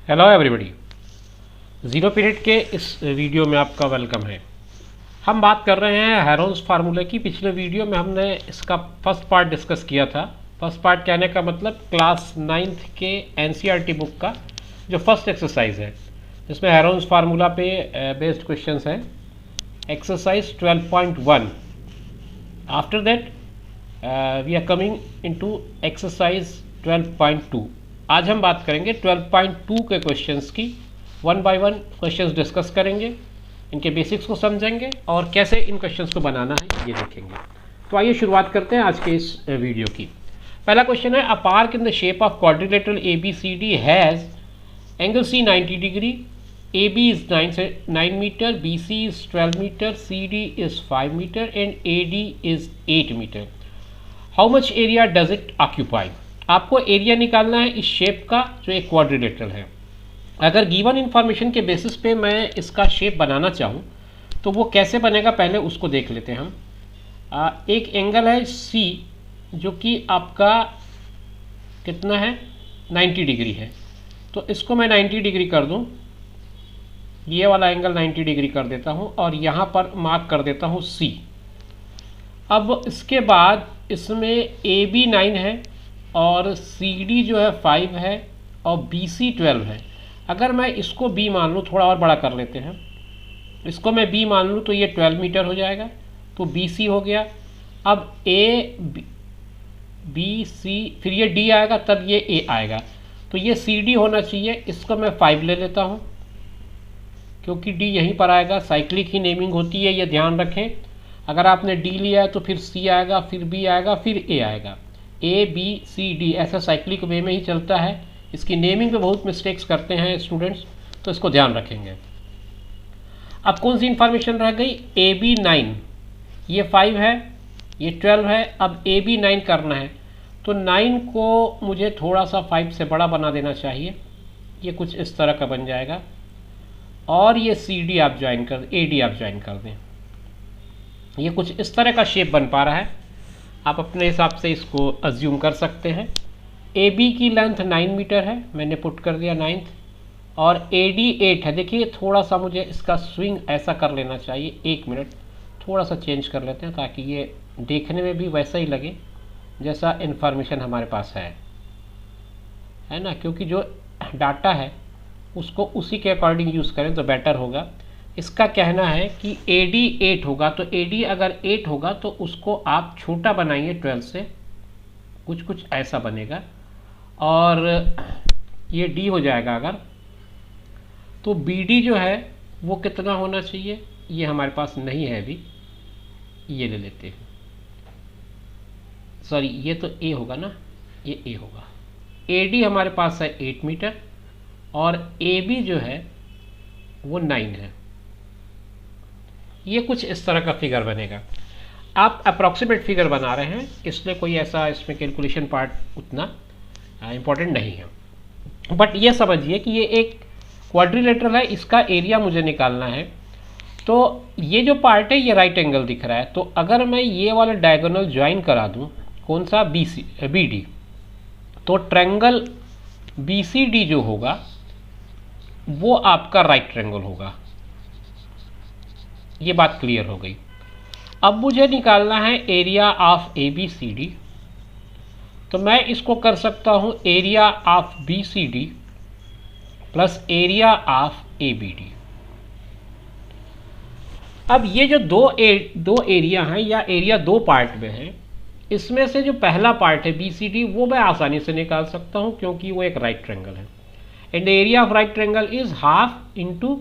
Hello everybody, zero period के इस video में आपका वेलकम है। हम बात कर रहे हैं हेरोन्स फार्मूले की। पिछले वीडियो में हमने इसका फर्स्ट पार्ट डिस्कस किया था। फर्स्ट पार्ट कहने का मतलब क्लास 9th के एनसीईआरटी बुक का जो फर्स्ट एक्सरसाइज है, जिसमें हेरोन्स फार्मूला पे बेस्ड क्वेश्चंस हैं। Exercise 12.1। After that we are coming into exercise 12.2। आज हम बात करेंगे 12.2 के क्वेश्चंस की। One by one questions discuss करेंगे, इनके बेसिक्स को समझेंगे और कैसे इन क्वेश्चंस को बनाना है ये देखेंगे। तो आइए शुरुआत करते हैं आज के इस वीडियो की। पहला क्वेश्चन है, a park in the shape of quadrilateral A B C D has angle C 90 degree, A B is 9 metre, B C is 12 metre, C D is 5 metre and A D is 8 metre. How much area does it occupy? आपको area निकालना है इस shape का जो एक quadrilateral है। अगर given information के बेसिस पे मैं इसका शेप बनाना चाहूँ तो वो कैसे बनेगा, पहले उसको देख लेते हैं हम। एक एंगल है सी जो कि आपका कितना है, 90 डिग्री है। तो इसको मैं 90 डिग्री कर दूँ, ये वाला एंगल 90 डिग्री कर देता हूँ और यहाँ पर मार्क कर देता हूँ सी। अब इसके बाद इसमें ए बी 9 है और सी डी जो है 5 है और बी सी 12 है। अगर मैं इसको बी मान लूँ, थोड़ा और बड़ा कर लेते हैं, इसको मैं बी मान लूँ तो ये 12 मीटर हो जाएगा, तो बी सी हो गया। अब ए बी सी, फिर ये डी आएगा, तब ये ए आएगा, तो ये सी डी होना चाहिए। इसको मैं 5 ले लेता हूँ क्योंकि डी यहीं पर आएगा। साइक्लिक ही नेमिंग होती है, ये ध्यान रखें। अगर आपने डी लिया है तो फिर सी आएगा, फिर बी आएगा, फिर ए आएगा। ए बी सी डी ऐसा साइक्लिक वे में ही चलता है। इसकी नेमिंग पे बहुत मिस्टेक्स करते हैं स्टूडेंट्स, तो इसको ध्यान रखेंगे। अब कौन सी इंफॉर्मेशन रह गई? ए बी 9, ये 5 है, ये 12 है। अब ए बी 9 करना है तो 9 को मुझे थोड़ा सा 5 से बड़ा बना देना चाहिए। ये कुछ इस तरह का बन जाएगा और ये सी डी आप ज्वाइन कर, ए डी आप ज्वाइन कर दें। ये कुछ इस तरह का शेप बन पा रहा है। आप अपने हिसाब से इसको अज्यूम कर सकते हैं। ए बी की लेंथ 9 मीटर है, मैंने पुट कर दिया 9th, और ए डी 8 है। देखिए थोड़ा सा मुझे इसका स्विंग ऐसा कर लेना चाहिए। 1 मिनट, थोड़ा सा चेंज कर लेते हैं ताकि ये देखने में भी वैसा ही लगे जैसा इन्फॉर्मेशन हमारे पास है ना, क्योंकि जो डाटा है उसको उसी के अकॉर्डिंग यूज़ करें तो बेटर होगा। इसका कहना है कि ए डी 8 होगा, तो ए डी अगर 8 होगा तो उसको आप छोटा बनाइए 12 से, कुछ ऐसा बनेगा। और ये डी हो जाएगा अगर, तो बी डी जो है वो कितना होना चाहिए, ये हमारे पास नहीं है अभी, ये ले लेते हैं। सॉरी, ये तो ए होगा ना, ये ए होगा। ए डी हमारे पास है 8 मीटर और ए बी जो है वो 9 है। ये कुछ इस तरह का फिगर बनेगा। आप अप्रॉक्सीमेट फिगर बना रहे हैं, इसलिए कोई ऐसा इसमें कैलकुलेशन पार्ट उतना इम्पोर्टेंट नहीं है। बट ये समझिए कि ये एक क्वाड्रिलेटरल है, इसका एरिया मुझे निकालना है। तो ये जो पार्ट है ये राइट एंगल दिख रहा है, तो अगर मैं ये वाला डायगोनल ज्वाइन करा दूँ, कौन सा, बी सी बी डी, तो ट्रायंगल बी सी डी जो होगा वो आपका राइट ट्रायंगल होगा। ये बात क्लियर हो गई। अब मुझे निकालना है area of A B C D, तो मैं इसको कर सकता हूँ area of B C D plus area of A B D. अब ये जो दो एरिया हैं या एरिया दो पार्ट में है, इसमें से जो पहला पार्ट है बी सी डी वो मैं आसानी से निकाल सकता हूँ क्योंकि वो एक राइट ट्रायंगल है। And area of right triangle is half into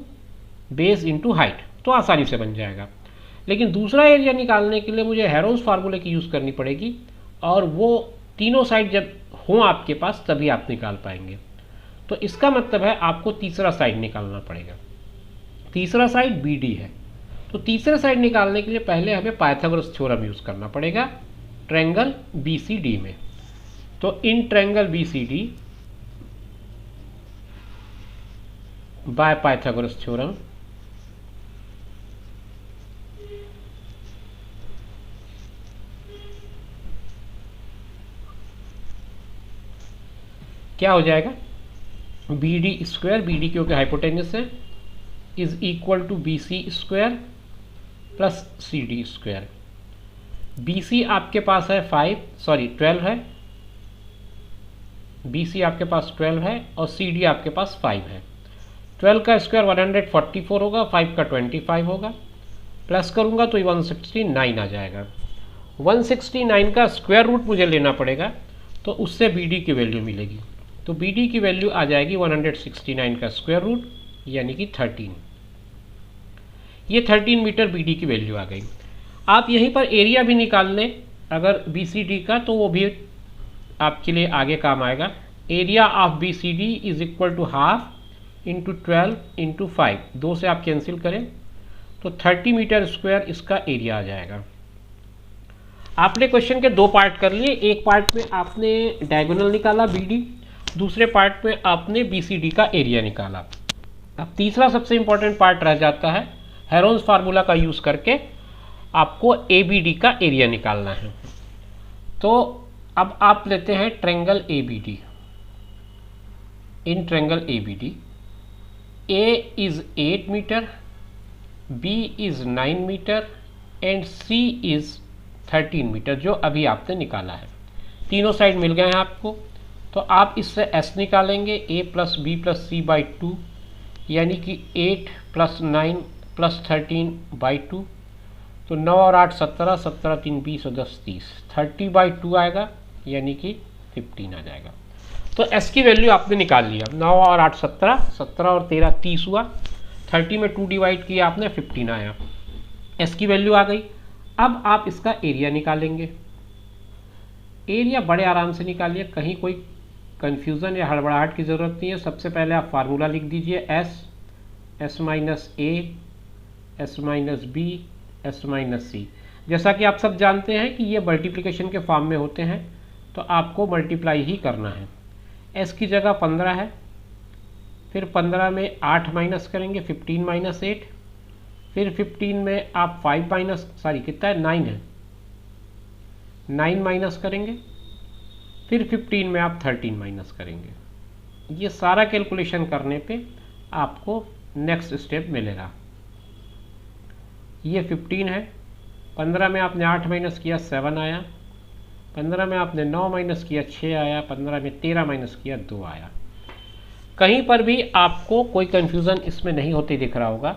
base into height, तो आसानी से बन जाएगा। लेकिन दूसरा एरिया निकालने के लिए मुझे हेरोन्स फार्मूले की यूज़ करनी पड़ेगी, और वो तीनों साइड जब हों आपके पास तभी आप निकाल पाएंगे। तो इसका मतलब है आपको तीसरा साइड निकालना पड़ेगा। तीसरा साइड बी डी है, तो तीसरे साइड निकालने के लिए पहले हमें पाइथागोरस थ्योरम यूज़ करना पड़ेगा ट्रायंगल बी सी डी में। तो इन triangle B C D by Pythagoras theorem क्या हो जाएगा, B D square, B D क्योंकि हाइपोटेन्यूस है, is equal to B C square plus C D square. B C आपके पास है 12 है, बी सी आपके पास 12 है और सी डी आपके पास 5 है। 12 का स्क्वायर 144 होगा, 5 का 25 होगा, प्लस करूँगा तो 169 आ जाएगा। 169 का स्क्वायर रूट मुझे लेना पड़ेगा, तो उससे बी डी की वैल्यू मिलेगी। तो बी डी की वैल्यू आ जाएगी 169 का स्क्वायर रूट यानी कि 13। ये 13 मीटर बी डी की वैल्यू आ गई। आप यहीं पर एरिया भी निकाल लें अगर बी सी डी का, तो वो भी आपके लिए आगे काम आएगा। Area of B C D is equal to half into 12 into 5, 2 से आप कैंसिल करें तो 30 मीटर स्क्वायर इसका एरिया आ जाएगा। आपने क्वेश्चन के 2 पार्ट कर लिए, एक पार्ट में आपने डायगोनल निकाला बी डी, दूसरे पार्ट में आपने बी सी डी का एरिया निकाला। अब तीसरा सबसे इंपॉर्टेंट पार्ट रह जाता है, हेरोन्स फार्मूला का यूज़ करके आपको ए बी डी का एरिया निकालना है। तो अब आप लेते हैं ट्रायंगल ए बी डी। इन triangle A B D, A is 8 meter, B is 9 meter and C is 13 meter, जो अभी आपने निकाला है। तीनों साइड मिल गए हैं आपको, तो आप इससे एस निकालेंगे, A plus B plus C by 2 यानी कि 8 प्लस 9 प्लस 13 बाई 2, तो 9 और 8 17, 17 3 20 और 10 30, 30/2 आएगा यानी कि 15 आ जाएगा। तो एस की वैल्यू आपने निकाल लिया, 9 और 8 17, 17 और 13 30 हुआ, 30 में 2 डिवाइड किया आपने, 15 आया, एस की वैल्यू आ गई। अब आप इसका एरिया निकालेंगे। एरिया बड़े आराम से निकालिए, कहीं कोई कन्फ्यूज़न या हड़बड़ाहट की ज़रूरत नहीं है। सबसे पहले आप फार्मूला लिख दीजिए, S minus A, S minus B, S minus C. जैसा कि आप सब जानते हैं कि ये मल्टीप्लिकेशन के फॉर्म में होते हैं, तो आपको मल्टीप्लाई ही करना है। एस की जगह 15 है, फिर 15 में 8 माइनस करेंगे, 15 माइनस 8, फिर 15 में आप 5 माइनस कितना है, 9 है, 9 माइनस करेंगे, फिर 15 में आप 13 माइनस करेंगे। ये सारा कैलकुलेशन करने पे आपको नेक्स्ट स्टेप मिलेगा। ये 15 है, 15 में आपने 8 माइनस किया 7 आया, 15 में आपने 9 माइनस किया 6 आया, 15 में 13 माइनस किया 2 आया। कहीं पर भी आपको कोई कन्फ्यूज़न इसमें नहीं होती दिख रहा होगा।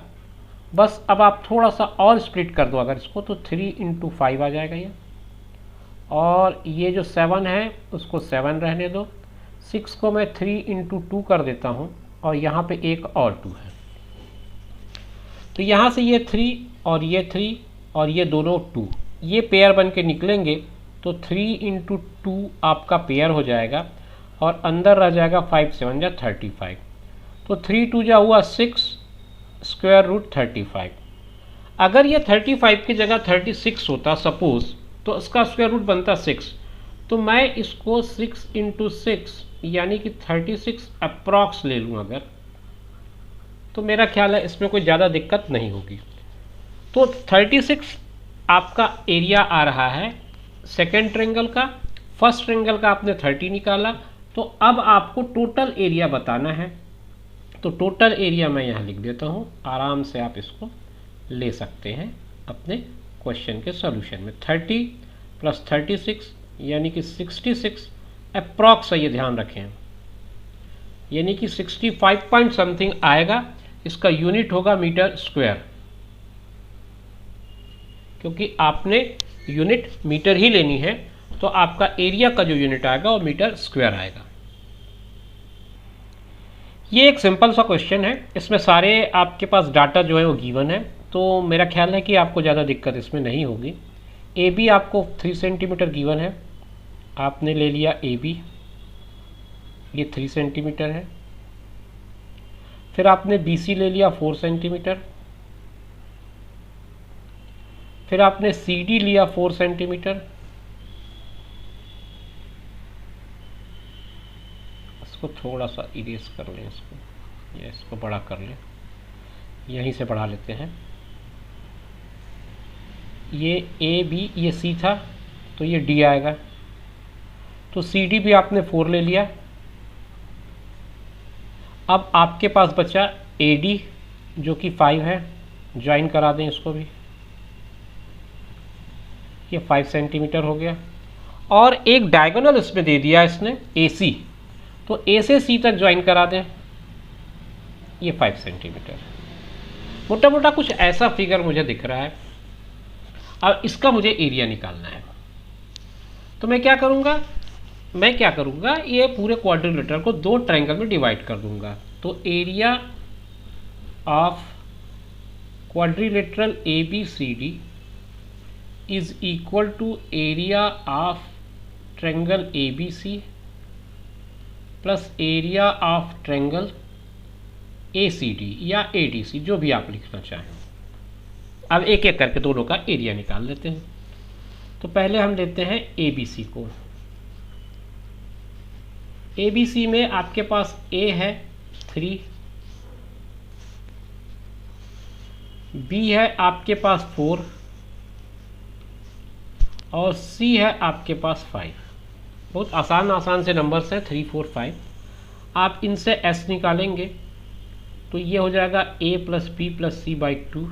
बस अब आप थोड़ा सा और स्प्लिट कर दो अगर इसको, तो 3 × 5 आ जाएगा ये, और ये जो 7 है उसको 7 रहने दो, 6 को मैं 3 × 2 कर देता हूँ, और यहाँ पे एक और 2 है, तो यहाँ से ये 3 और ये 3 और ये दोनों 2, ये पेयर बन के निकलेंगे, तो 3 × 2 आपका पेयर हो जाएगा, और अंदर रह जाएगा 5 7 जा 35, तो 3 2 जा हुआ 6 स्क्वायर रूट 35। अगर ये 35 की जगह 36 होता सपोज, तो इसका स्क्वायर रूट बनता 6, तो मैं इसको 6 × 6 यानी कि 36 अप्रॉक्स ले लूँ अगर, तो मेरा ख्याल है इसमें कोई ज़्यादा दिक्कत नहीं होगी। तो 36 आपका एरिया आ रहा है सेकेंड ट्रायंगल का। फर्स्ट ट्रायंगल का आपने 30 निकाला, तो अब आपको टोटल एरिया बताना है। तो टोटल एरिया मैं यहाँ लिख देता हूँ, आराम से आप इसको ले सकते हैं अपने क्वेश्चन के सॉल्यूशन में। 30 + 36 यानी कि 66 अप्रॉक्स, ये ध्यान रखें, यानी कि 65 पॉइंट समथिंग आएगा। इसका यूनिट होगा मीटर स्क्वायर, क्योंकि आपने यूनिट मीटर ही लेनी है, तो आपका एरिया का जो यूनिट आएगा वो मीटर स्क्वायर आएगा। ये एक सिंपल सा क्वेश्चन है, इसमें सारे आपके पास डाटा जो है वो गिवन है, तो मेरा ख्याल है कि आपको ज़्यादा दिक्कत इसमें नहीं होगी। ए बी आपको 3 सेंटीमीटर गिवन है, आपने ले लिया ए बी, ये 3 सेंटीमीटर है। फिर आपने बी सी ले लिया 4 सेंटीमीटर, फिर आपने सी डी लिया 4 सेंटीमीटर, इसको थोड़ा सा इरेज कर लें इसको, या इसको बड़ा कर लें, यहीं से बढ़ा लेते हैं। ये ए बी, ये सी था, तो ये डी आएगा, तो सी डी भी आपने 4 ले लिया। अब आपके पास बचा AD जो कि 5 है, ज्वाइन करा दें इसको भी, ये 5 सेंटीमीटर हो गया। और एक डायगोनल इसमें दे दिया इसने AC, तो A से C तक ज्वाइन करा दें, ये 5 सेंटीमीटर। मोटा मोटा कुछ ऐसा फिगर मुझे दिख रहा है। अब इसका मुझे एरिया निकालना है, तो मैं क्या करूँगा, ये पूरे क्वाड्रिलेटरल को 2 ट्रायंगल में डिवाइड कर दूंगा। तो area of quadrilateral ABCD is equal to area of triangle ABC plus area of triangle ACD या ADC, जो भी आप लिखना चाहें। अब एक एक करके दोनों का एरिया निकाल लेते हैं। तो पहले हम लेते हैं ABC को। ABC में आपके पास A है 3, B है आपके पास 4 और C है आपके पास 5। बहुत आसान से नंबर्स हैं 3, 4, 5। आप इनसे S निकालेंगे तो ये हो जाएगा A plus B plus C by 2,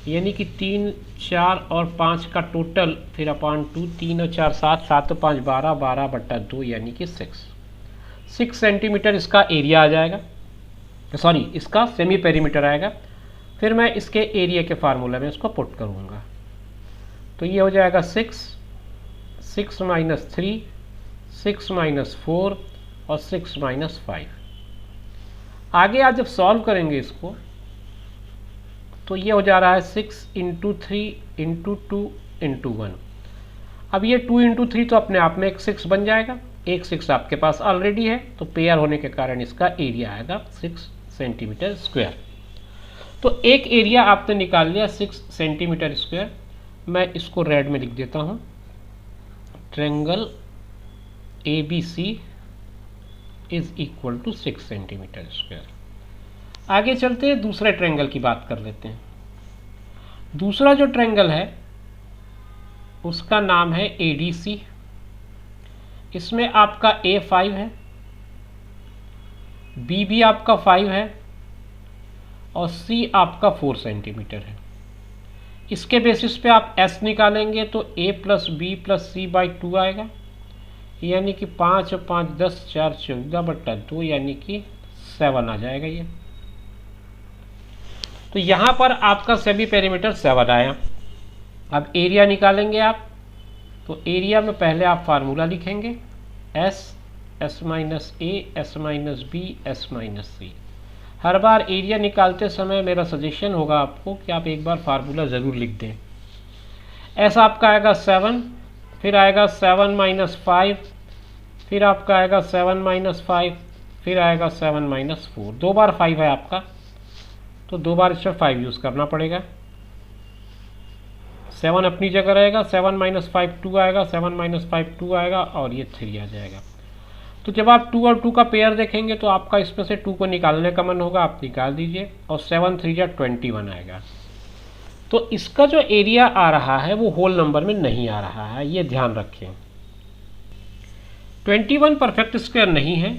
यानी कि 3, 4 और 5 का टोटल, फिर अपॉन 2, 3 और 4 7, 7 और 5 12, 12/2 यानी कि 6 सेंटीमीटर इसका एरिया आ जाएगा, सॉरी इसका सेमी पेरीमीटर आएगा। फिर मैं इसके एरिया के फार्मूला में इसको पुट करूँगा, तो ये हो जाएगा 6 माइनस 3, 6 माइनस 4 और 6 माइनस 5। आगे आज जब सॉल्व करेंगे इसको तो ये हो जा रहा है 6 इंटू 3 इंटू 2 इंटू 1। अब ये 2 इंटू 3 तो अपने आप में एक 6 बन जाएगा, एक 6 आपके पास ऑलरेडी है, तो पेयर होने के कारण इसका एरिया आएगा 6 सेंटीमीटर स्क्वायर। तो एक एरिया आपने निकाल लिया 6 सेंटीमीटर स्क्वायर। मैं इसको रेड में लिख देता हूँ, triangle ABC is equal to 6 centimeter square. आगे चलते हैं, दूसरे ट्रायंगल की बात कर लेते हैं। दूसरा जो ट्रायंगल है उसका नाम है ADC। इसमें आपका A 5 है, B भी आपका 5 है और C आपका 4 सेंटीमीटर है। इसके बेसिस पे आप S निकालेंगे तो A plus B plus C by 2 आएगा, यानी कि 5 और 5 10, 4 14/2 यानी कि 7 आ जाएगा ये। तो यहाँ पर आपका सेमी पेरीमीटर 7 आया। अब एरिया निकालेंगे आप, तो एरिया में पहले आप फार्मूला लिखेंगे S minus A, S minus B, S minus C। Her bar area निकालते समय मेरा सजेशन होगा आपको कि आप एक बार फार्मूला ज़रूर लिख दें। S आपका आएगा 7, फिर आएगा 7 माइनस 5, फिर आपका आएगा 7 माइनस 5, फिर आएगा 7 माइनस 4। 2 बार 5 है आपका, तो 2 बार इसमें 5 यूज़ करना पड़ेगा। 7 अपनी जगह रहेगा, 7 माइनस 5 2 आएगा, 7 माइनस 5 2 आएगा और ये 3 आ जाएगा। तो जब आप 2 और 2 का पेयर देखेंगे तो आपका इसमें से 2 को निकालने का मन होगा, आप निकाल दीजिए और 7 3 जा 21 आएगा। तो इसका जो एरिया आ रहा है वो होल नंबर में नहीं आ रहा है, ये ध्यान रखें। 21 परफेक्ट स्क्वायर नहीं है,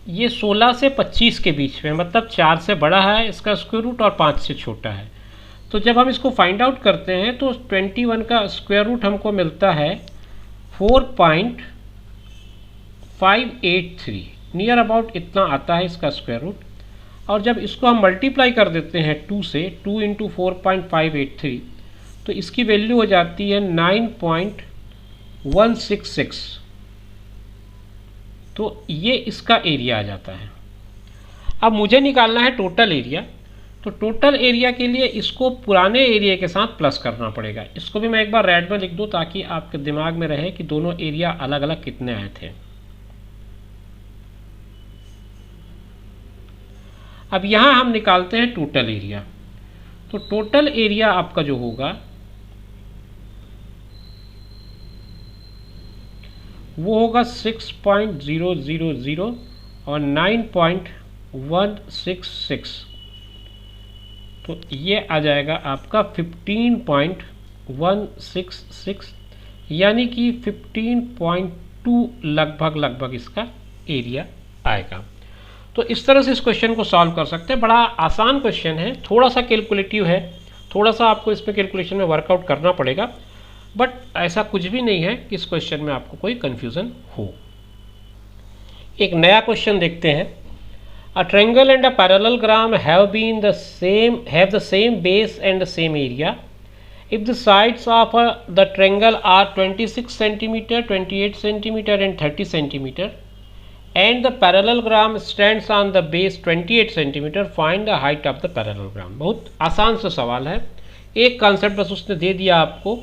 ये 16 से 25 के बीच में, मतलब 4 से बड़ा है इसका स्क्वायर रूट और 5 से छोटा है। तो जब हम इसको फाइंड आउट करते हैं तो 21 का स्क्वायर रूट हमको मिलता है 4.583, नियर अबाउट इतना आता है इसका स्क्वायर रूट। और जब इसको हम मल्टीप्लाई कर देते हैं 2 से, 2 इंटू 4.583, तो इसकी वैल्यू हो जाती है 9.166। तो ये इसका एरिया आ जाता है। अब मुझे निकालना है टोटल एरिया, तो टोटल एरिया के लिए इसको पुराने एरिया के साथ प्लस करना पड़ेगा। इसको भी मैं एक बार रेड में लिख दूं ताकि आपके दिमाग में रहे कि दोनों एरिया अलग अलग कितने आए थे। अब यहाँ हम निकालते हैं टोटल एरिया। तो टोटल एरिया आपका जो होगा वो होगा 6.000 और 9.166। तो ये आ जाएगा आपका 15.166, यानी कि 15.2 लगभग इसका एरिया आएगा। तो तो इस तरह से इस क्वेश्चन को सॉल्व कर सकते हैं। बड़ा आसान क्वेश्चन है, थोड़ा सा कैलकुलेटिव है, थोड़ा सा आपको इसमें कैलकुलेशन में वर्कआउट करना पड़ेगा, बट ऐसा कुछ भी नहीं है कि इस क्वेश्चन में आपको कोई कन्फ्यूज़न हो। एक नया क्वेश्चन देखते हैं। A triangle and a parallelogram have the same base and the same area. If the sides of the triangle are 26 centimeter, 28 centimeter and 30 centimeter, and the parallelogram stands on the base 28 centimeter, find the height of the parallelogram. बहुत आसान सा सवाल है। एक concept बस उसने दे दिया आपको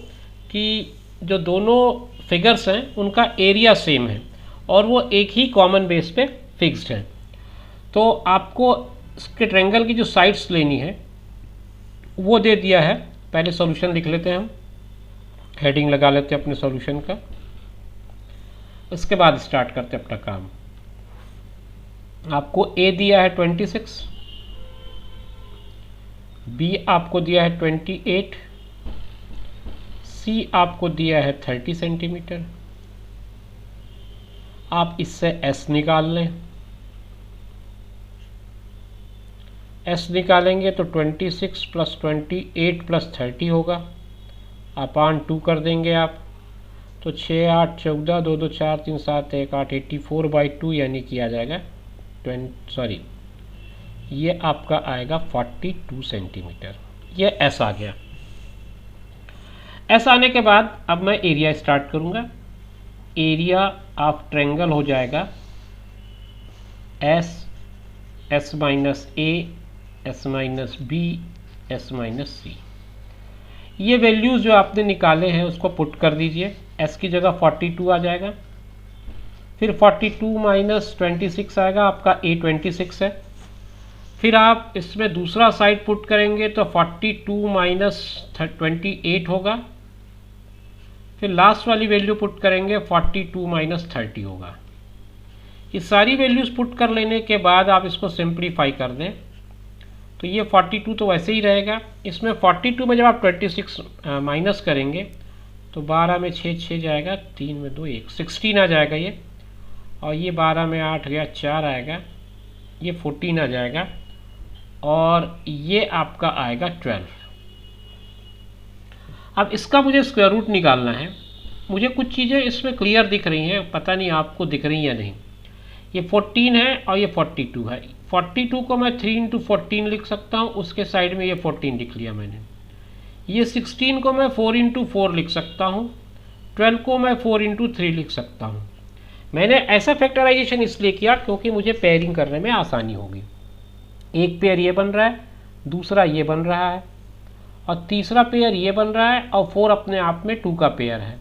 कि जो दोनों फिगर्स हैं उनका एरिया सेम है और वो एक ही कॉमन बेस पे फिक्स्ड है। तो आपको इसके ट्रायंगल की जो साइड्स लेनी है वो दे दिया है। पहले सॉल्यूशन लिख लेते हैं, हम हेडिंग लगा लेते हैं अपने सॉल्यूशन का, उसके बाद स्टार्ट करते हैं अपना काम। आपको ए दिया है 26, बी आपको दिया है 28, सी आपको दिया है 30 सेंटीमीटर। आप इससे एस निकाल लें। एस निकालेंगे तो 26 प्लस 28 प्लस 30 होगा, अपान 2 कर देंगे आप, तो 6 8 14 2 2 4 3 7 1 8 84/2 यानी कि आ जाएगा ये आपका आएगा 42 सेंटीमीटर। ये एस आ गया। एस आने के बाद अब मैं एरिया स्टार्ट करूँगा। एरिया ऑफ ट्रायंगल हो जाएगा S, S minus A, S minus B, S minus C. ये वैल्यूज़ जो आपने निकाले हैं उसको पुट कर दीजिए। एस की जगह 42 आ जाएगा, फिर 42 माइनस 26 आएगा, आपका ए 26 है। फिर आप इसमें दूसरा साइड पुट करेंगे तो 42 माइनस 28 होगा, फिर लास्ट वाली वैल्यू पुट करेंगे 42 माइनस 30 होगा। ये सारी वैल्यूज़ पुट कर लेने के बाद आप इसको सिंप्लीफाई कर दें तो ये 42 तो वैसे ही रहेगा। इसमें 42 में जब आप 26 माइनस करेंगे तो 12 में 6 6 जाएगा, 3 में 2 1 16 आ जाएगा ये, और ये 12 में 8 गया 4 आएगा, ये 14 आ जाएगा, और ये आपका आएगा 12। अब इसका मुझे स्क्वायर रूट निकालना है। मुझे कुछ चीज़ें इसमें क्लियर दिख रही हैं, पता नहीं आपको दिख रही हैं या नहीं। ये 14 है और ये 42 है। 42 को मैं 3 × 14 लिख सकता हूँ, उसके साइड में ये 14 लिख लिया मैंने। ये 16 को मैं 4 × 4 लिख सकता हूँ, 12 को मैं 4 × 3 लिख सकता हूँ। मैंने ऐसा फैक्टराइजेशन इसलिए किया क्योंकि मुझे पेयरिंग करने में आसानी होगी। एक पेयर ये बन रहा है, दूसरा ये बन रहा है, और तीसरा पेयर ये बन रहा है, और 4 अपने आप में 2 का पेयर है।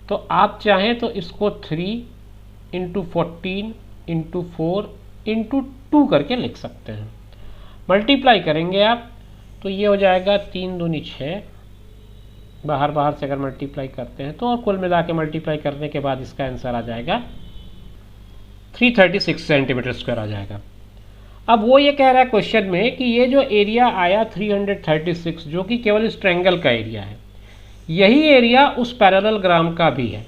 तो आप चाहें तो इसको 3 × 14 × 4 × 2 करके लिख सकते हैं। मल्टीप्लाई करेंगे आप तो ये हो जाएगा 3 दूनी 6, बाहर से अगर मल्टीप्लाई करते हैं तो, और कुल मिला के मल्टीप्लाई करने के बाद इसका आंसर आ जाएगा 336 सेंटीमीटर स्क्वायर आ जाएगा। अब वो ये कह रहा है क्वेश्चन में कि ये जो एरिया आया 336 जो कि केवल इस ट्रायंगल का एरिया है, यही एरिया उस पैरेललोग्राम का भी है।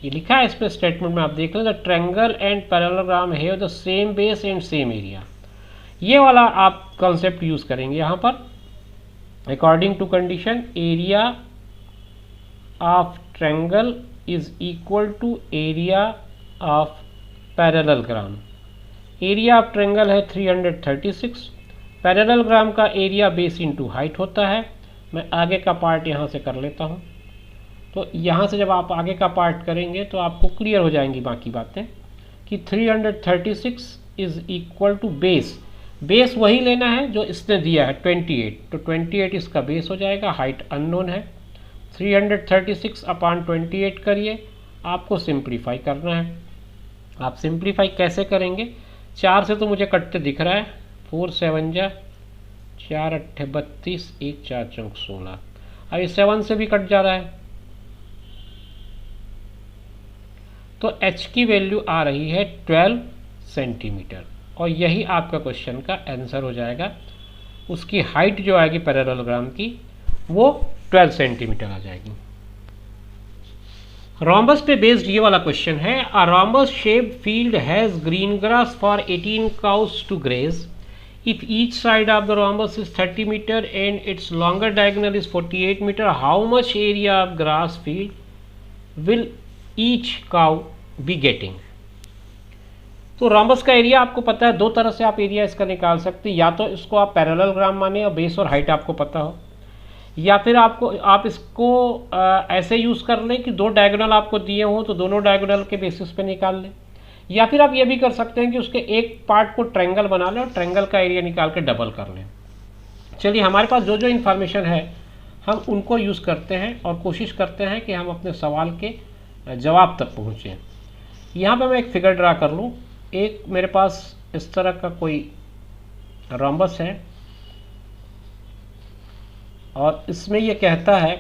ये लिखा है इसमें स्टेटमेंट में, आप देख लें, the triangle and parallelogram have the same base and same area. ये वाला आप कॉन्सेप्ट यूज़ करेंगे यहाँ पर। According to condition area of triangle is equal to area of parallelogram. Area of triangle है 336, पैरेललोग्राम का एरिया बेस इंटू हाइट होता है। मैं आगे का पार्ट यहाँ से कर लेता हूँ। तो यहाँ से जब आप आगे का पार्ट करेंगे तो आपको क्लियर हो जाएंगी बाकी बातें कि 336 is equal to base. Base वही लेना है जो इसने दिया है 28, तो 28 इसका बेस हो जाएगा, हाइट अननोन है। 336 अपान 28 करिए, आपको सिंप्लीफाई करना है। आप सिंप्लीफाई कैसे करेंगे? 4 से तो मुझे कटते दिख रहा है, 4 7 जा 4 8 32, 1 4 चौक 16। अब ये 7 से भी कट जा रहा है, तो h की वैल्यू आ रही है 12 सेंटीमीटर, और यही आपका क्वेश्चन का आंसर हो जाएगा। उसकी हाइट जो आएगी पैरेललोग्राम की वो 12 सेंटीमीटर आ जाएगी। रोम्बस पे बेस्ड ये वाला क्वेश्चन है। A rhombus shaped field has green grass for 18 cows to graze. If each side of the rhombus is 30 meter and its longer diagonal is 48 meter, how much area of grass field will each cow be getting? तो rhombus का area आपको पता है, दो तरह से आप area इसका निकाल सकते हैं। या तो इसको आप पैरेललोग्राम माने और बेस और हाइट आपको पता हो, या फिर आप इसको ऐसे यूज़ कर लें कि दो डायगोनल आपको दिए हों तो दोनों डायगोनल के बेसिस पे निकाल लें। या फिर आप ये भी कर सकते हैं कि उसके एक पार्ट को ट्रायंगल बना लें और ट्रायंगल का एरिया निकाल के डबल कर लें। चलिए, हमारे पास जो जो इन्फॉर्मेशन है हम उनको यूज़ करते हैं और कोशिश करते हैं कि हम अपने सवाल के जवाब तक पहुँचें। यहाँ पर मैं एक फिगर ड्रा कर लूँ। एक मेरे पास इस तरह का कोई रोम्बस है और इसमें ये कहता है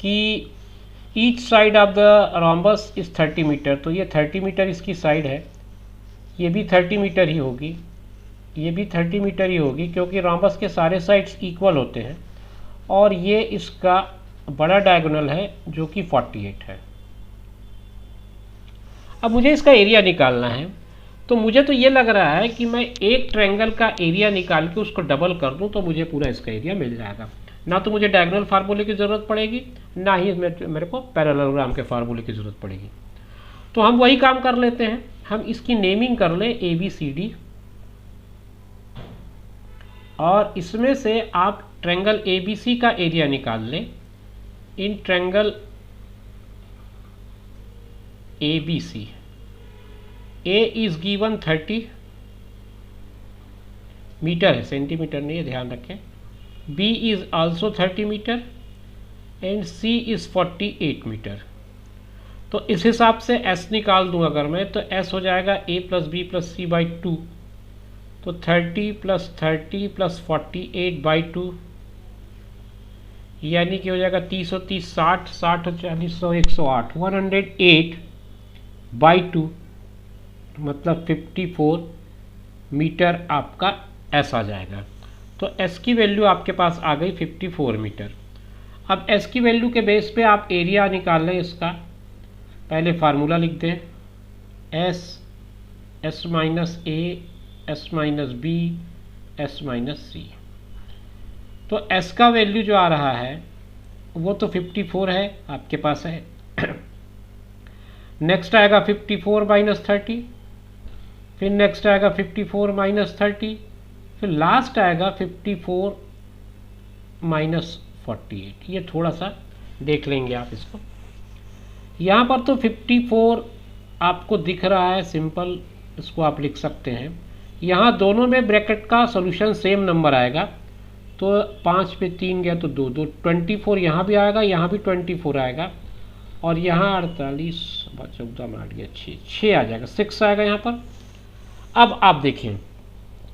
कि each side of the rhombus is 30 meter. तो ये 30 मीटर इसकी साइड है, ये भी 30 मीटर ही होगी, ये भी 30 मीटर ही होगी, क्योंकि रोम्बस के सारे साइड्स इक्वल होते हैं। और ये इसका बड़ा डायगोनल है जो कि 48 है। अब मुझे इसका एरिया निकालना है, तो मुझे तो ये लग रहा है कि मैं एक ट्रायंगल का एरिया निकाल के उसको डबल कर दूं तो मुझे पूरा इसका एरिया मिल जाएगा। ना तो मुझे डायगोनल फार्मूले की ज़रूरत पड़ेगी, ना ही मेरे को पैरेललोग्राम के फार्मूले की ज़रूरत पड़ेगी। तो हम वही काम कर लेते हैं, हम इसकी नेमिंग कर लें ABCD, और इसमें से आप ट्रायंगल ABC का एरिया निकाल लें। In triangle ABC, A is given 30 metre है, सेंटीमीटर नहीं है, ध्यान रखें। B is also 30 metre and C is 48 metre. तो इस हिसाब से S निकाल दूं अगर मैं, तो S हो जाएगा A + B + C by 2, तो 30 + 30 + 48/2, यानी कि हो जाएगा 30 और 30 60, 60 और 40 100 108, 108/2, मतलब 54 मीटर आपका S आ जाएगा। तो S की वैल्यू आपके पास आ गई 54 मीटर। अब S की वैल्यू के बेस पे आप एरिया निकाल लें इसका। पहले फार्मूला लिख दें, S - A S - B S - C। तो S का वैल्यू जो आ रहा है वो तो 54 है, आपके पास है। नेक्स्ट आएगा 54 - 30, फिर नेक्स्ट आएगा 54 - 30, फिर लास्ट आएगा 54 - 48। ये थोड़ा सा देख लेंगे आप इसको। यहाँ पर तो 54 आपको दिख रहा है, सिंपल इसको आप लिख सकते हैं। यहाँ दोनों में ब्रैकेट का सॉल्यूशन सेम नंबर आएगा, तो 5 पे 3 गया तो 2 2, 24 यहाँ भी आएगा, यहाँ भी 24 आएगा, और यहाँ 48 14 में 8 गया 6 आ जाएगा, 6 आएगा यहाँ पर। अब आप देखें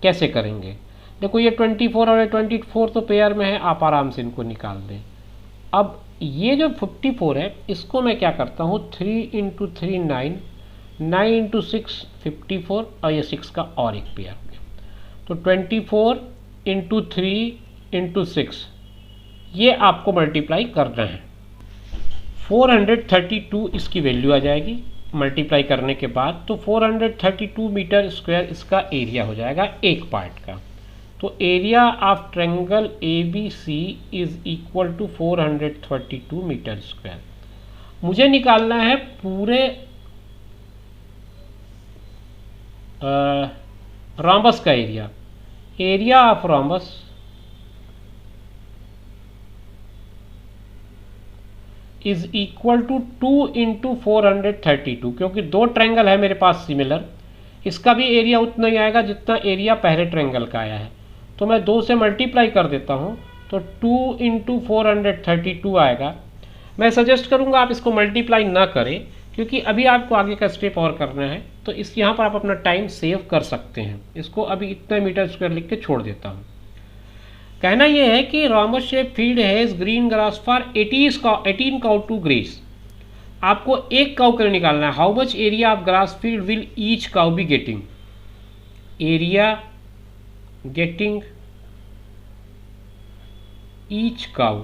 कैसे करेंगे। देखो ये 24 और 24 तो पेयर में है, आप आराम से इनको निकाल दें। अब ये जो 54 है इसको मैं क्या करता हूँ, 3 × 3 9, 9 × 6 54, और ये 6 का और एक पेयर हो गया। तो 24 × 3 × 6 ये आपको मल्टीप्लाई करना है। 432 इसकी वैल्यू आ जाएगी मल्टीप्लाई करने के बाद। तो 432 मीटर स्क्वायर इसका एरिया हो जाएगा एक पार्ट का। तो area of triangle ABC is equal to 432 metre square. मुझे निकालना है पूरे रोम्बस का area. Area of rhombus is equal to 2 × 432, क्योंकि दो ट्रायंगल है मेरे पास सिमिलर, इसका भी एरिया उतना ही आएगा जितना एरिया पहले ट्रायंगल का आया है। तो मैं 2 से मल्टीप्लाई कर देता हूँ, तो 2 × 432 आएगा। मैं सजेस्ट करूँगा आप इसको मल्टीप्लाई ना करें, क्योंकि अभी आपको आगे का स्टेप और करना है, तो इस यहाँ पर आप अपना टाइम सेव कर सकते हैं। इसको अभी इतना मीटर स्क्वायर लिख के छोड़ देता हूँ। कहना यह है कि rhombus shape field has green grass for 18 cow to graze. आपको एक काउ के लिए निकालना है। How much area of grass field will each cow be getting. Area getting each cow,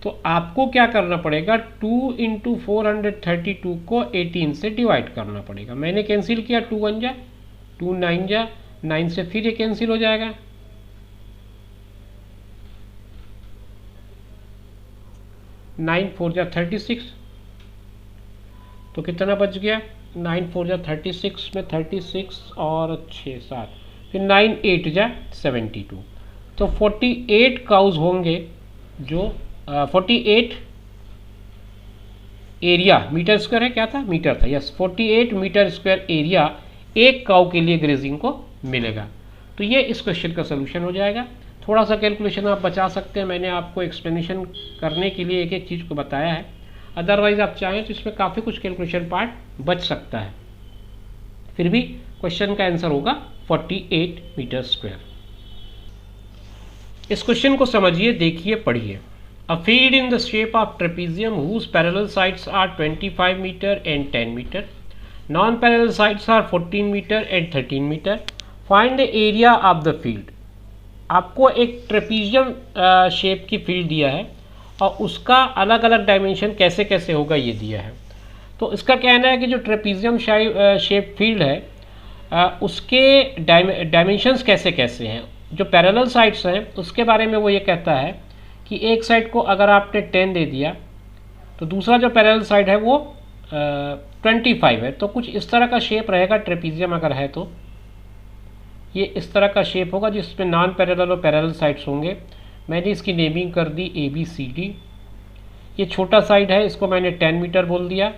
तो आपको क्या करना पड़ेगा, 2 इंटू 432 को 18 से डिवाइड करना पड़ेगा। मैंने कैंसिल किया, 2 1 जा 2 9 जा 9 से फिर ये कैंसिल हो जाएगा, 9 4 जा 36, तो कितना बच गया, 9 4 जा 36 में 36 और 6 7, फिर 9 8 जा 72, तो 48 काउज होंगे जो 48 एरिया, मीटर स्क्वायर है, क्या था, मीटर था, यस, 48 मीटर स्क्वायर एरिया एक काउ के लिए ग्रेजिंग को मिलेगा। तो ये इस क्वेश्चन का सोल्यूशन हो जाएगा। थोड़ा सा कैलकुलेशन आप बचा सकते हैं, मैंने आपको एक्सप्लेनेशन करने के लिए एक एक चीज़ को बताया है, अदरवाइज आप चाहें तो इसमें काफ़ी कुछ कैलकुलेशन पार्ट बच सकता है। फिर भी क्वेश्चन का आंसर होगा 48 मीटर स्क्वायर। इस क्वेश्चन को समझिए, देखिए, पढ़िए। A field in the shape of trapezium whose parallel sides are 25 meter and 10 meter. Non-parallel sides are 14 meter and 13 meter. Find the area of the field. आपको एक trapezium shape की field दिया है और उसका अलग अलग डायमेंशन कैसे कैसे होगा ये दिया है। तो इसका कहना है कि जो ट्रेपीजियम शेप फील्ड है उसके डायमेंशंस कैसे कैसे हैं। जो पैरेलल साइड्स हैं उसके बारे में वो ये कहता है कि एक साइड को अगर आपने 10 दे दिया तो दूसरा जो पैरेलल साइड है वो 25 है। तो कुछ इस तरह का शेप रहेगा ट्रेपीजियम अगर है तो ये इस तरह का शेप होगा जिसमें नॉन पैरेलल और पैरेलल साइड्स होंगे। मैंने इसकी नेमिंग कर दी ABCD। ये छोटा साइड है, इसको मैंने 10 मीटर बोल दिया,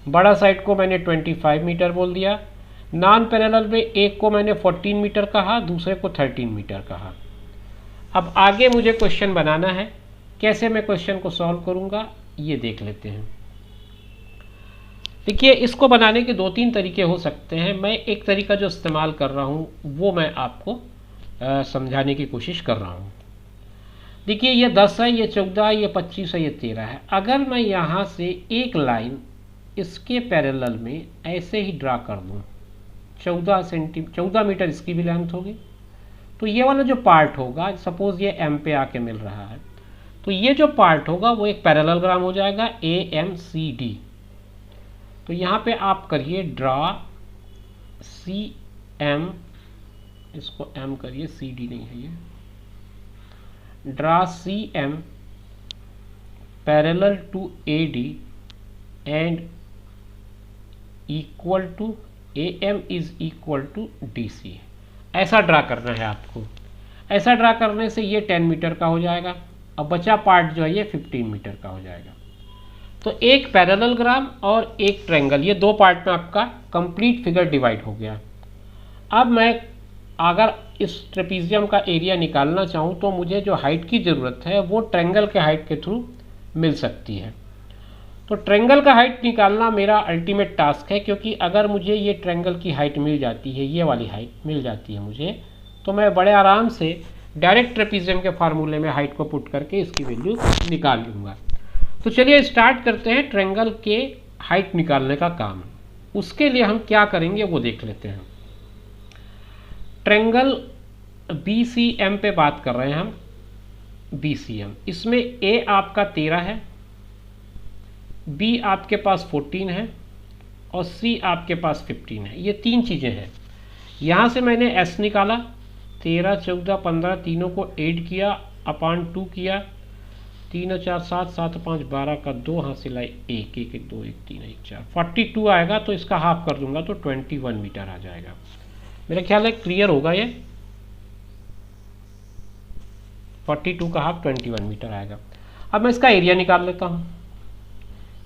बड़ा साइड को मैंने 25 मीटर बोल दिया। नॉन पैरेलल में एक को मैंने 14 मीटर कहा, दूसरे को 13 मीटर कहा। अब आगे मुझे क्वेश्चन बनाना है, कैसे मैं क्वेश्चन को सॉल्व करूंगा ये देख लेते हैं। देखिए, इसको बनाने के 2-3 तरीके हो सकते हैं। मैं एक तरीका जो इस्तेमाल कर रहा हूँ वो मैं आपको समझाने की कोशिश कर रहा हूँ। देखिए, ये 10 है, ये 14 है, ये 25 है, ये 13 है। अगर मैं यहाँ से एक लाइन इसके पैरेलल में ऐसे ही ड्रा कर दूँ, 14 मीटर इसकी भी लेंथ होगी, तो ये वाला जो पार्ट होगा, सपोज ये M पे आके मिल रहा है, तो ये जो पार्ट होगा वो एक पैरेललोग्राम हो जाएगा AMCD। तो यहाँ पे आप करिए ड्रा CM, इसको M करिए, CD नहीं है ये, draw CM parallel to AD and equal to AM is equal to DC। ऐसा ड्रा करना है आपको। ऐसा ड्रा करने से ये 10 मीटर का हो जाएगा, अब बचा पार्ट जो है ये 15 मीटर का हो जाएगा। तो एक पैरेललोग्राम और एक ट्रायंगल, ये दो पार्ट में आपका कंप्लीट फिगर डिवाइड हो गया। अब मैं अगर इस ट्रेपीजियम का एरिया निकालना चाहूँ तो मुझे जो हाइट की ज़रूरत है वो ट्रायंगल के हाइट के थ्रू मिल सकती है। तो ट्रायंगल का हाइट निकालना मेरा अल्टीमेट टास्क है, क्योंकि अगर मुझे ये ट्रायंगल की हाइट मिल जाती है, ये वाली हाइट मिल जाती है मुझे, तो मैं बड़े आराम से डायरेक्ट ट्रेपीजियम के फार्मूले में हाइट को पुट करके इसकी वैल्यू निकाल लूँगा। तो चलिए स्टार्ट करते हैं ट्रायंगल के हाइट निकालने का काम। उसके लिए हम क्या करेंगे वो देख लेते हैं। ट्रायंगल BCM पे बात कर रहे हैं हम, BCM, इसमें A आपका 13 है, B आपके पास 14 है और C आपके पास 15 है। ये तीन चीज़ें हैं। यहाँ से मैंने S निकाला, 13 14 15 तीनों को ऐड किया, अपॉन 2 किया, 3 और 4 7 7 5 12 का 2 हासिल आए 1 1 1 2 1 3 1 4 42 आएगा। तो इसका हाफ कर दूंगा तो 21 मीटर आ जाएगा। मेरा ख्याल है क्लियर होगा ये। 42 का हाफ 21 मीटर आएगा। अब मैं इसका एरिया निकाल लेता हूँ।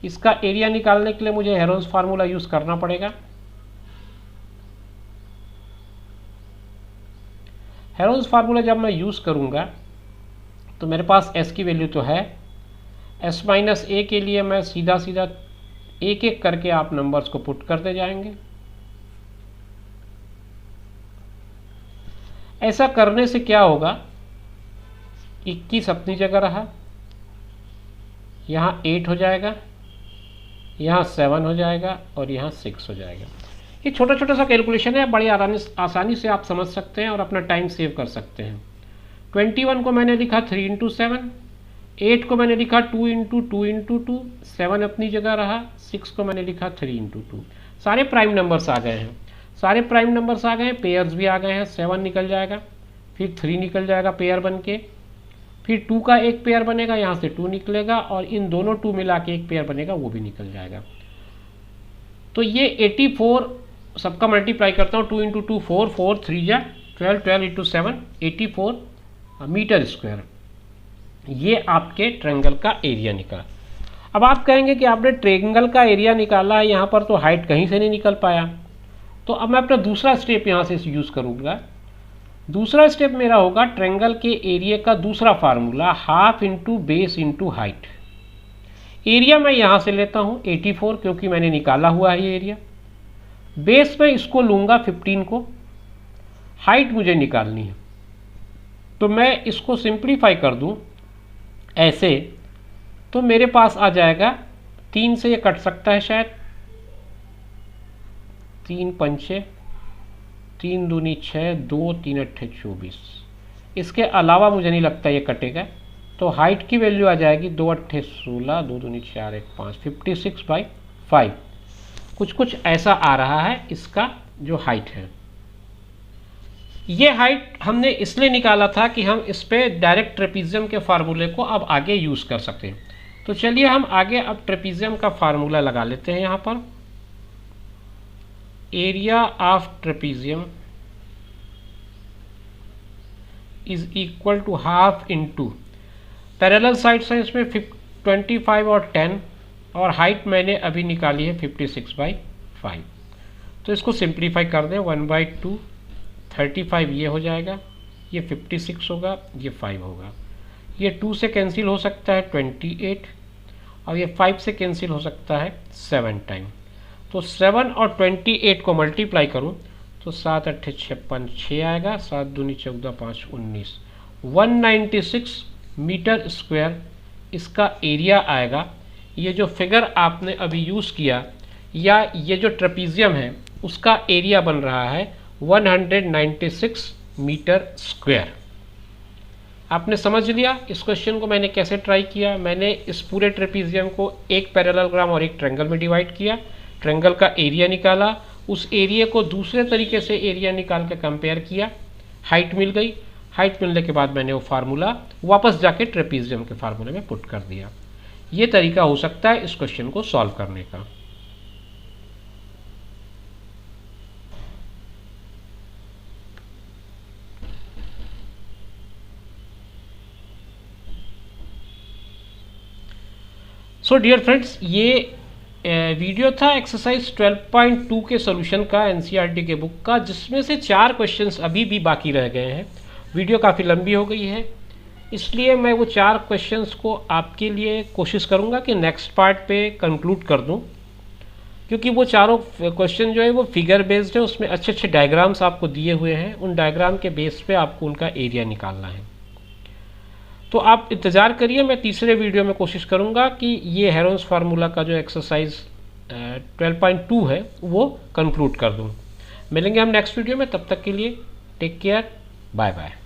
इसका एरिया निकालने के लिए मुझे हेरोन्स फार्मूला यूज़ करना पड़ेगा। हेरोन्स फार्मूला जब मैं यूज़ करूँगा तो मेरे पास S की वैल्यू तो है, S माइनस A के लिए मैं सीधा सीधा एक एक करके आप नंबर्स को पुट करते जाएंगे। ऐसा करने से क्या होगा, 21 अपनी जगह रहा, यहाँ 8 हो जाएगा, यहाँ 7 हो जाएगा और यहाँ 6 हो जाएगा। ये छोटा छोटा सा कैलकुलेशन है, बड़ी आसानी से आप समझ सकते हैं और अपना टाइम सेव कर सकते हैं। 21 को मैंने लिखा 3 × 7, 8 को मैंने लिखा 2 इंटू 2 इंटू 2, 7 अपनी जगह रहा, 6 को मैंने लिखा 3 इंटू 2। सारे प्राइम नंबर्स आ गए हैं, सारे प्राइम नंबर्स आ गए हैं, पेयर्स भी आ गए हैं। 7 निकल जाएगा, फिर 3 निकल जाएगा पेयर बन के, फिर 2 का एक पेयर बनेगा, यहाँ से 2 निकलेगा, और इन दोनों 2 मिला के एक पेयर बनेगा, वो भी निकल जाएगा। तो ये 84 सबका मल्टीप्लाई करता हूँ, 2 इंटू 2 4, 4 3 जा 12, 12 इंटू 7 84 मीटर स्क्वायर। ये आपके ट्रायंगल का एरिया निकला। अब आप कहेंगे कि आपने ट्रायंगल का एरिया निकाला है, यहाँ पर तो हाइट कहीं से नहीं निकल पाया। तो अब मैं अपना दूसरा स्टेप यहाँ से यूज़ करूँगा। दूसरा स्टेप मेरा होगा ट्रायंगल के एरिया का दूसरा formula, half into base into height. Area मैं यहाँ से लेता हूँ 84, क्योंकि मैंने निकाला हुआ है ये एरिया। बेस में इसको लूँगा 15 को, हाइट मुझे निकालनी है, तो मैं इसको सिंप्लीफाई कर दूँ ऐसे, तो मेरे पास आ जाएगा 3 से ये कट सकता है शायद, 3 पंचे 3 दूनी 6, 2 3 अट्ठे 24। इसके अलावा मुझे नहीं लगता ये कटेगा। तो हाइट की वैल्यू आ जाएगी 2 अट्ठे 16, 2 दूनी 4 1 5, 56/5। कुछ ऐसा आ रहा है इसका जो हाइट है। ये हाइट हमने इसलिए निकाला था कि हम इस पे डायरेक्ट ट्रेपीजियम के फार्मूले को अब आगे यूज़ कर सकते हैं। तो चलिए हम आगे अब ट्रेपीजियम का फार्मूला लगा लेते हैं। यहाँ पर area of trapezium is equal to half into, parallel sides हैं इसमें 25 और 10, और हाइट मैंने अभी निकाली है 56/5। तो इसको सिंप्लीफाई कर दें, 1/2 35 ये हो जाएगा, ये 56 होगा, ये 5 होगा, ये 2 से कैंसिल हो सकता है 28, और ये 5 से कैंसिल हो सकता है 7 टाइम। तो 7 और 28 को मल्टीप्लाई करूं तो 7 अट्ठे 56 6 आएगा, 7 दूनी 14 5 19, 196 मीटर स्क्वायर इसका एरिया आएगा। ये जो फिगर आपने अभी यूज़ किया, या ये जो ट्रेपीजियम है उसका एरिया बन रहा है 196 मीटर स्क्वायर। आपने समझ लिया इस क्वेश्चन को मैंने कैसे ट्राई किया। मैंने इस पूरे ट्रेपीजियम को एक पैरेललोग्राम और एक ट्रायंगल में डिवाइड किया, ट्रायंगल का एरिया निकाला, उस एरिया को दूसरे तरीके से एरिया निकाल के कंपेयर किया, हाइट मिल गई। हाइट मिलने के बाद मैंने वो फार्मूला वापस जाके ट्रेपीजियम के फार्मूले में पुट कर दिया। ये तरीका हो सकता है इस क्वेश्चन को सॉल्व करने का। सो डियर फ्रेंड्स, ये वीडियो था एक्सरसाइज 12.2 के सॉल्यूशन का, एनसीईआरटी के बुक का, जिसमें से 4 क्वेश्चंस अभी भी बाकी रह गए हैं। वीडियो काफ़ी लंबी हो गई है, इसलिए मैं वो 4 क्वेश्चंस को आपके लिए कोशिश करूँगा कि नेक्स्ट पार्ट पे कंक्लूड कर दूँ, क्योंकि वो चारों क्वेश्चन जो है वो फिगर बेस्ड है, उसमें अच्छे अच्छे डायग्राम्स आपको दिए हुए हैं, उन डायग्राम के बेस पे आपको उनका एरिया निकालना है। तो आप इंतज़ार करिए, मैं तीसरे वीडियो में कोशिश करूँगा कि ये हेरोन्स फार्मूला का जो एक्सरसाइज 12.2 है वो कंक्लूड कर दूँ। मिलेंगे हम नेक्स्ट वीडियो में, तब तक के लिए टेक केयर, बाय बाय।